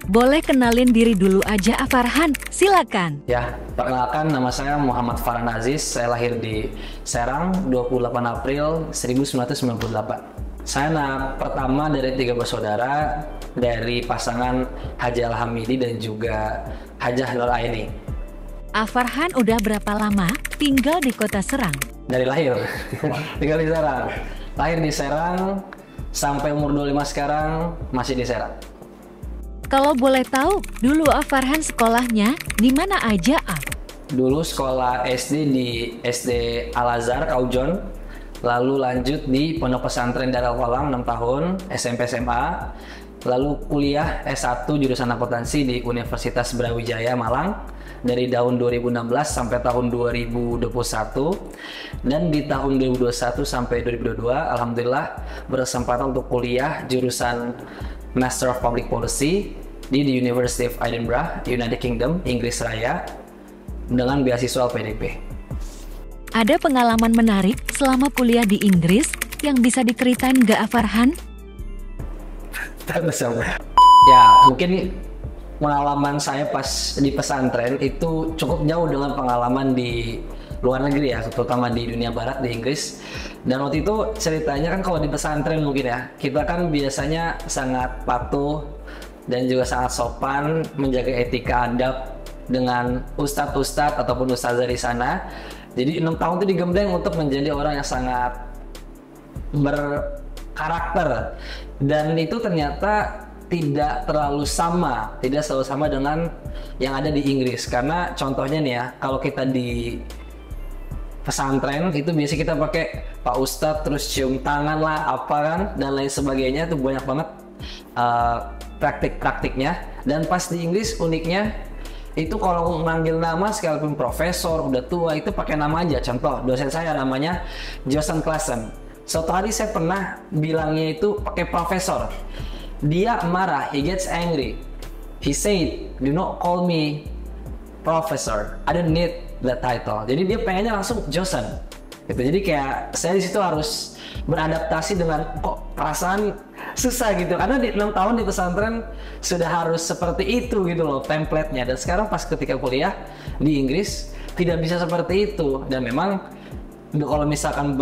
Boleh kenalin diri dulu aja Farhan, silakan. Ya, perkenalkan nama saya Muhammad Farhan Aziz. Saya lahir di Serang 28 April 1998. Saya anak pertama dari 3 bersaudara dari pasangan Haji Alhamidi dan juga Hajah Nur Aini. Farhan udah berapa lama tinggal di kota Serang? Dari lahir, tinggal di Serang. Lahir di Serang, sampai umur 25 sekarang masih di Serang. Kalau boleh tahu, dulu Farhan sekolahnya di mana aja, Dulu sekolah SD di SD Al-Azhar, Kaujon. Lalu lanjut di Pondok Pesantren Darul Qalam 6 tahun, SMP SMA. Lalu kuliah S1 jurusan akuntansi di Universitas Brawijaya, Malang. Dari tahun 2016 sampai tahun 2021. Dan di tahun 2021 sampai 2022, Alhamdulillah berkesempatan untuk kuliah jurusan Master of Public Policy di The University of Edinburgh, United Kingdom, Inggris Raya, dengan beasiswa LPDP. Ada pengalaman menarik selama kuliah di Inggris yang bisa diceritain nggak Farhan? Ya, mungkin pengalaman saya pas di pesantren itu cukup jauh dengan pengalaman di luar negeri ya, terutama di dunia barat, di Inggris. Dan waktu itu ceritanya kan kalau di pesantren mungkin ya, kita kan biasanya sangat patuh dan juga sangat sopan, menjaga etika adab dengan ustadz-ustadz ataupun ustazah di sana. Jadi 6 tahun itu digembleng untuk menjadi orang yang sangat berkarakter. Dan itu ternyata tidak selalu sama dengan yang ada di Inggris. Karena contohnya nih ya, kalau kita di pesantren itu biasa kita pakai Pak Ustadz, terus cium tangan lah, apa kan, dan lain sebagainya. Itu banyak banget praktik-praktiknya. Dan pas di Inggris uniknya itu kalau manggil nama sekalipun profesor udah tua itu pakai nama aja. Contoh dosen saya namanya Johnson Klassen. Suatu hari saya pernah bilangnya itu pakai profesor. Dia marah, he gets angry. He said, "Do not call me professor. I don't need that title." Jadi dia pengennya langsung Johnson. Gitu. Jadi kayak saya di situ harus beradaptasi dengan kok perasaan susah gitu. Karena di 6 tahun di pesantren sudah harus seperti itu gitu loh template-nya. Dan sekarang pas ketika kuliah di Inggris tidak bisa seperti itu. Dan memang kalau misalkan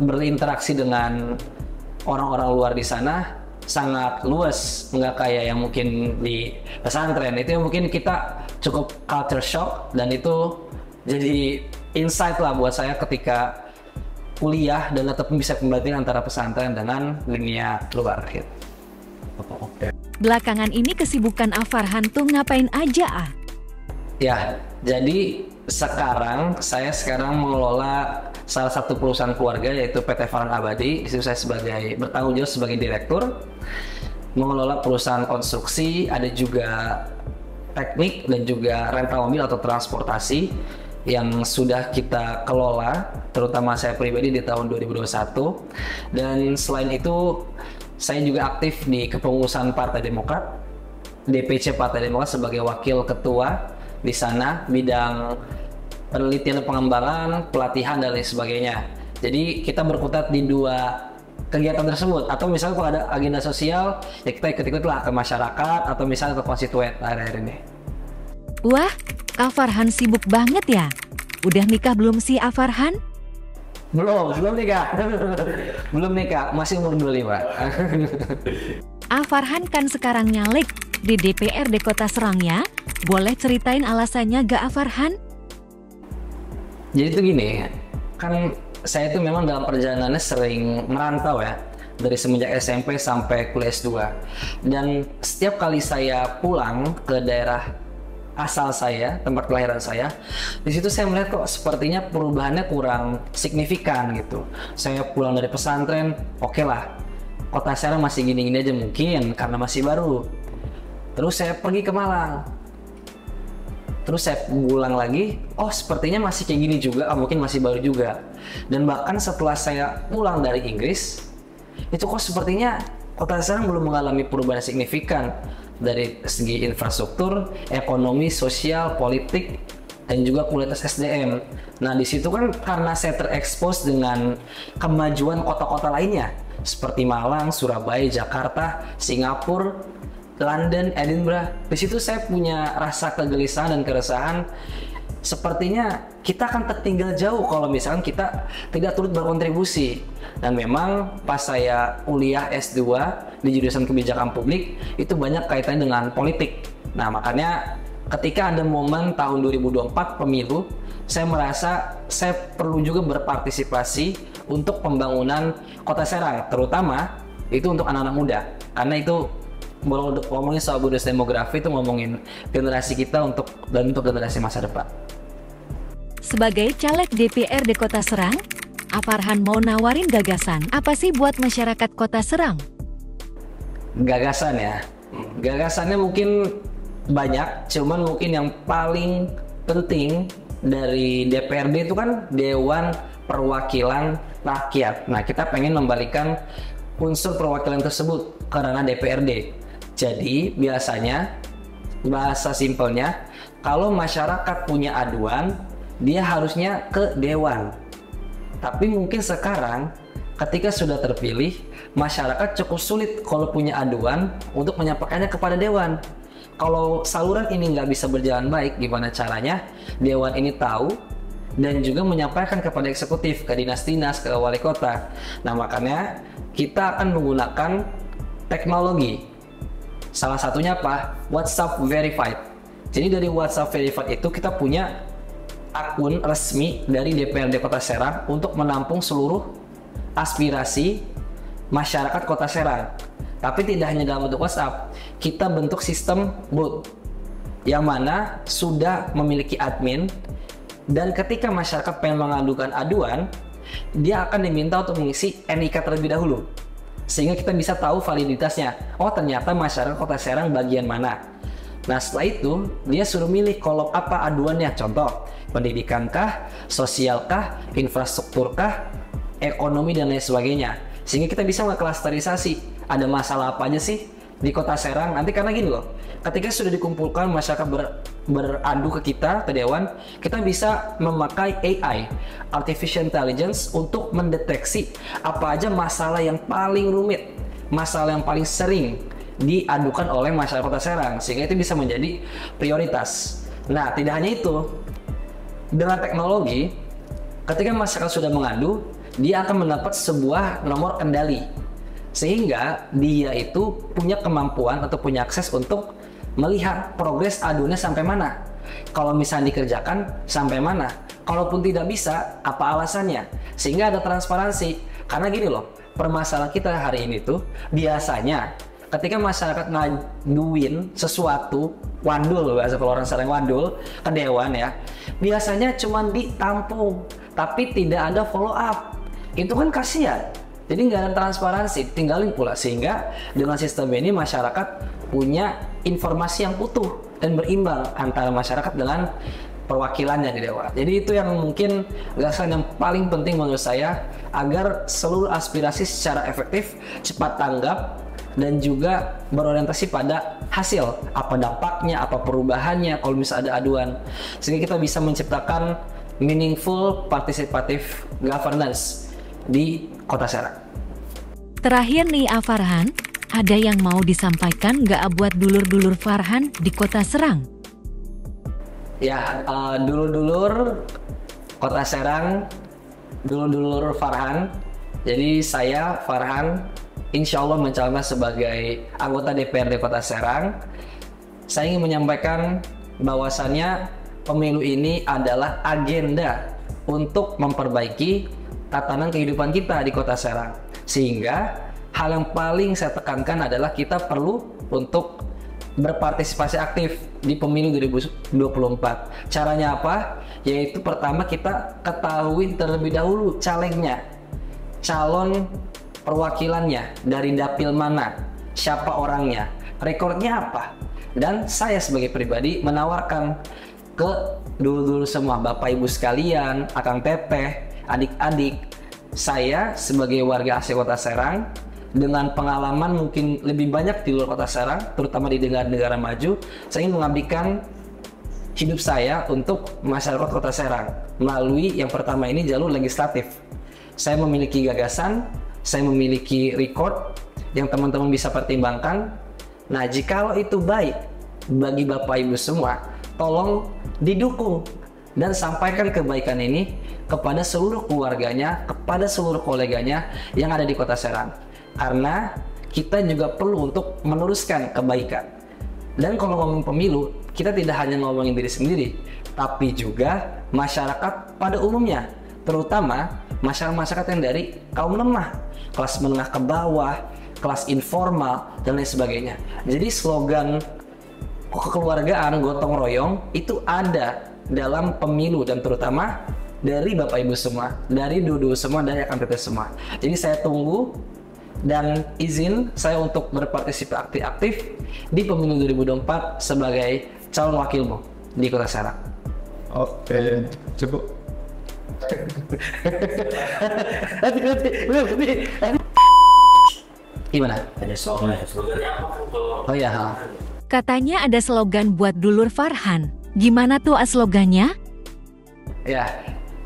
berinteraksi dengan orang-orang luar di sana sangat luas, nggak kayak yang mungkin di pesantren. Itu yang mungkin kita cukup culture shock, dan itu jadi insight lah buat saya ketika kuliah dan tetap bisa kembali antara pesantren dengan dunia luar gitu. Belakangan ini kesibukan Farhan tuh ngapain aja, Ya, jadi saya sekarang mengelola salah satu perusahaan keluarga yaitu PT Farhan Abadi. Di situ saya bertanggung jawab sebagai direktur, mengelola perusahaan konstruksi, ada juga teknik dan juga rental mobil atau transportasi yang sudah kita kelola, terutama saya pribadi di tahun 2021. Dan selain itu saya juga aktif di kepengurusan Partai Demokrat, DPC Partai Demokrat sebagai wakil ketua di sana, bidang penelitian dan pengembangan, pelatihan dan lain sebagainya. Jadi kita berkutat di 2 kegiatan tersebut. Atau misalnya kalau ada agenda sosial, ya kita ikut-ikut lah ke masyarakat atau misalnya ke konstituen akhir-akhir ini. Wah, Kak Farhan sibuk banget ya. Udah nikah belum sih Farhan? Belum nikah. Belum nikah, masih umur 25. Farhan kan sekarang nyalek di DPRD Kota Serang ya. Boleh ceritain alasannya gak Farhan? Jadi itu gini, kan saya itu memang dalam perjalanannya sering merantau ya, dari semenjak SMP sampai kuliah S2. Dan setiap kali saya pulang ke daerah asal saya, tempat kelahiran saya, di situ saya melihat kok sepertinya perubahannya kurang signifikan gitu. Saya pulang dari pesantren, oke lah, kota Serang masih gini-gini aja mungkin karena masih baru. Terus saya pergi ke Malang. Terus saya pulang lagi, oh sepertinya masih kayak gini juga, mungkin masih baru juga. Dan bahkan setelah saya pulang dari Inggris, itu kok sepertinya kota Serang belum mengalami perubahan signifikan dari segi infrastruktur, ekonomi, sosial, politik, dan juga kualitas SDM. Nah di situ kan karena saya terekspos dengan kemajuan kota-kota lainnya seperti Malang, Surabaya, Jakarta, Singapura, London, Edinburgh. Di situ saya punya rasa kegelisahan dan keresahan. Sepertinya kita akan tertinggal jauh kalau misalkan kita tidak turut berkontribusi. Dan memang pas saya kuliah S2 di jurusan kebijakan publik, itu banyak kaitannya dengan politik. Nah, makanya ketika ada momen tahun 2024 pemilu, saya merasa saya perlu juga berpartisipasi untuk pembangunan Kota Serang, terutama itu untuk anak-anak muda. Karena itu ngomongin soal bonus demografi, itu ngomongin generasi kita untuk generasi masa depan. Sebagai caleg DPRD Kota Serang, Farhan mau nawarin gagasan apa sih buat masyarakat Kota Serang? Gagasan ya, gagasannya mungkin banyak, cuman mungkin yang paling penting dari DPRD itu kan Dewan Perwakilan Rakyat. Nah, kita pengen membalikan unsur perwakilan tersebut ke ranah DPRD. Jadi biasanya bahasa simpelnya, kalau masyarakat punya aduan, dia harusnya ke dewan. Tapi mungkin sekarang ketika sudah terpilih, masyarakat cukup sulit kalau punya aduan untuk menyampaikannya kepada dewan. Kalau saluran ini nggak bisa berjalan baik, gimana caranya dewan ini tahu dan juga menyampaikan kepada eksekutif, ke dinas-dinas, ke wali kota. Nah, makanya kita akan menggunakan teknologi. Salah satunya apa? WhatsApp Verified. Jadi dari WhatsApp Verified itu kita punya akun resmi dari DPRD Kota Serang untuk menampung seluruh aspirasi masyarakat Kota Serang. Tapi tidak hanya dalam bentuk WhatsApp, kita bentuk sistem bot yang mana sudah memiliki admin, dan ketika masyarakat pengen mengadukan aduan, dia akan diminta untuk mengisi NIK terlebih dahulu, sehingga kita bisa tahu validitasnya. Oh, ternyata masyarakat Kota Serang bagian mana. Nah, setelah itu dia suruh milih kolom apa aduannya. Contoh, pendidikan kah, sosial kah, infrastruktur kah, ekonomi, dan lain sebagainya. Sehingga kita bisa ngeklasterisasi ada masalah apa aja sih di Kota Serang. Nanti karena gini loh, ketika sudah dikumpulkan masyarakat beradu ke kita, ke dewan, kita bisa memakai AI, Artificial Intelligence, untuk mendeteksi apa aja masalah yang paling rumit, masalah yang paling sering diadukan oleh masyarakat Kota Serang, sehingga itu bisa menjadi prioritas. Nah, tidak hanya itu, dengan teknologi, ketika masyarakat sudah mengadu, dia akan mendapat sebuah nomor kendali, sehingga dia itu punya kemampuan atau punya akses untuk melihat progres aduannya sampai mana. Kalau misalnya dikerjakan sampai mana, kalaupun tidak bisa, apa alasannya, sehingga ada transparansi. Karena gini loh, permasalahan kita hari ini tuh biasanya ketika masyarakat ngaduin sesuatu, wandul, bahasa kalau orang Serang wandul, ke dewan ya, biasanya cuma ditampung, tapi tidak ada follow up. Itu kan kasihan. Jadi nggak ada transparansi, tinggalin pula. Sehingga dengan sistem ini masyarakat punya informasi yang utuh dan berimbang antara masyarakat dengan perwakilannya di dewan. Jadi itu yang mungkin gagasan yang paling penting menurut saya, agar seluruh aspirasi secara efektif, cepat tanggap, dan juga berorientasi pada hasil, apa dampaknya, apa perubahannya kalau misalnya ada aduan, sehingga kita bisa menciptakan meaningful participative governance di Kota Serang. Terakhir nih Farhan, ada yang mau disampaikan nggak buat dulur-dulur Farhan di Kota Serang? Ya, dulur-dulur Kota Serang, dulur-dulur Farhan. Jadi saya Farhan, insya Allah mencalonkan sebagai anggota DPRD Kota Serang. Saya ingin menyampaikan bahwasannya pemilu ini adalah agenda untuk memperbaiki tatanan kehidupan kita di Kota Serang. Sehingga hal yang paling saya tekankan adalah kita perlu untuk berpartisipasi aktif di pemilu 2024. Caranya apa? Yaitu pertama kita ketahui terlebih dahulu calegnya, calon perwakilannya, dari dapil mana, siapa orangnya, rekornya apa. Dan saya sebagai pribadi menawarkan ke dulur-dulur semua, Bapak Ibu sekalian, Akang Teteh, adik-adik, saya sebagai warga asli Kota Serang dengan pengalaman mungkin lebih banyak di luar Kota Serang, terutama di negara-negara maju, saya ingin mengabdikan hidup saya untuk masyarakat Kota Serang melalui yang pertama ini jalur legislatif. Saya memiliki gagasan, saya memiliki record yang teman-teman bisa pertimbangkan, Nah, jikalau itu baik bagi Bapak Ibu semua, tolong didukung dan sampaikan kebaikan ini kepada seluruh keluarganya, kepada seluruh koleganya yang ada di Kota Serang. Karena kita juga perlu untuk meneruskan kebaikan. Dan kalau ngomong pemilu, kita tidak hanya ngomongin diri sendiri, tapi juga masyarakat pada umumnya, terutama masyarakat yang dari kaum lemah, kelas menengah ke bawah, kelas informal, dan lain sebagainya. Jadi slogan kekeluargaan gotong royong itu ada dalam pemilu, dan terutama dari Bapak Ibu semua, dari Dudu semua, dari AKBP semua. Jadi saya tunggu dan izin saya untuk berpartisipasi aktif di pemilu 2024 sebagai calon wakilmu di Kota Serang. Oke, cukup. Gimana? Oh ya. Katanya ada slogan buat dulur Farhan. Gimana tuh slogannya? Ya,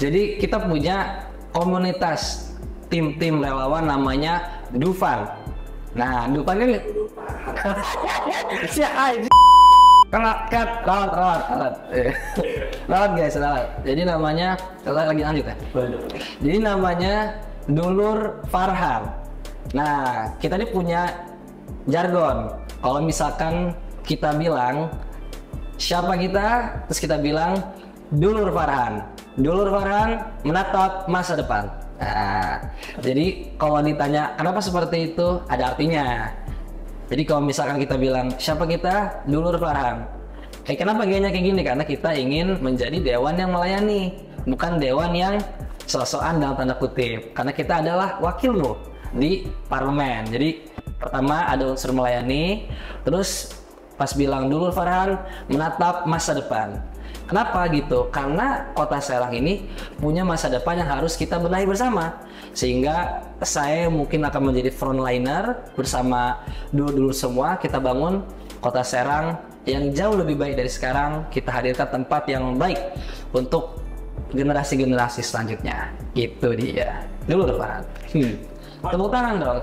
jadi kita punya komunitas tim-tim relawan namanya Dufan. Nah, Dufan ini rawat guys, rawat. Jadi namanya lagi lanjut ya. Jadi namanya Dulur Farhan. Nah, kita ini punya jargon. Kalau misalkan kita bilang siapa kita, terus kita bilang Dulur Farhan. Dulur Farhan menatap masa depan. Nah, jadi kalau ditanya kenapa seperti itu, ada artinya. Jadi kalau misalkan kita bilang siapa kita, Dulur Farhan. Kenapa gayanya kayak gini? Karena kita ingin menjadi dewan yang melayani, bukan dewan yang sok-sokan dalam tanda kutip. Karena kita adalah wakilmu di parlemen. Jadi pertama ada unsur melayani, terus pas bilang Dulur Farhan menatap masa depan. Kenapa gitu? Karena Kota Serang ini punya masa depan yang harus kita benahi bersama. Sehingga saya mungkin akan menjadi frontliner bersama dulur-dulur semua. Kita bangun Kota Serang yang jauh lebih baik dari sekarang. Kita hadirkan tempat yang baik untuk generasi-generasi selanjutnya. Itu dia. Dulur Farhan. Tepuk tangan dong.